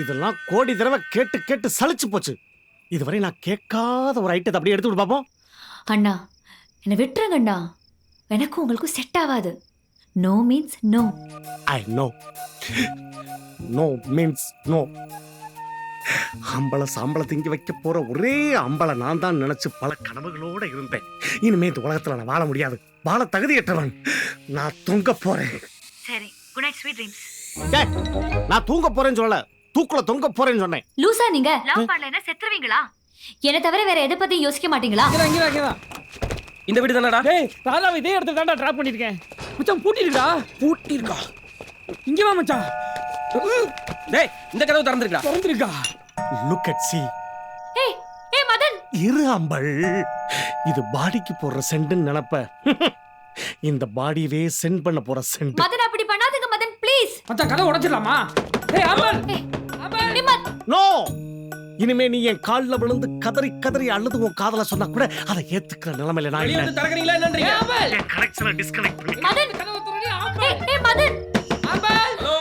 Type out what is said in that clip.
இதெல்லாம் கோடி தடவை கேட்டு கேட்டு சலிச்சு போச்சு. இதுவரை நான் கேட்காத ஒரு ஐட்டத்தை அப்படியே எடுத்து விடு பாப்போம். அண்ணா என்னை விட்டுருங்க அண்ணா, எனக்கும் உங்களுக்கும் செட் ஆகாது. No means no. I know. No means no. அம்பளை சாம்பளை திங்கி வைக்க போற ஒரே அம்பளை நான் தான் நினைச்சு பல கனவுகளோட இருந்தேன். இனிமே இந்த உலகத்துல நான் வாழ முடியாது. வாழ தகுதியற்றவன். நான் தூங்க போறேன். சரி, குட் நைட், ஸ்வீட் ட்ரீம்ஸ். நான் தூங்க போறேன்னு சொல்லல, தூக்குல தொங்க போறேன்னு சொன்னேன். லூசா நீங்க? லவ் பண்ணலனா செத்துருவீங்களா? என்ன தவிர வேற எதை பத்தி யோசிக்க மாட்டீங்களா? இங்க வா. இந்த வீடு தானடா? டேய் ராதாவை இதே இடத்துல தான்டா டிராப் பண்ணிருக்கேன். மச்சான் பூட்டிருக்கா? பூட்டிருக்கா? இங்க வா மச்சான். டேய் இந்த கதவு திறந்திருக்கா? திறந்திருக்கா? Look at see. ஏய் ஏய் மதன், இரு அம்பள். இது பாடிக்கு போடுற சென்ட்னு நினைப்ப. இந்த பாடியவே சென்ட் பண்ண போற சென்ட். மதன் அப்படி பண்ணாதீங்க மதன், ப்ளீஸ். மச்சான் கதவை உடைச்சிடலாமா? டேய் அமர். அமர் நிம்மத். நோ. இனிமே நீ என் கால்ல விழுந்து கதறி கதறி அழுது உன் காதல சொன்னா கூட அதை ஏத்துக்கிற நிலைமையில நான் வெளிய இல்ல. வந்து தரகறீங்களா என்னன்றீங்க? அமர். என் கனெக்ஷனை டிஸ்கனெக்ட் பண்ணி மதன் கதவை திறடி அமர். ஏய் ஏய் மதன். அமர். ஹலோ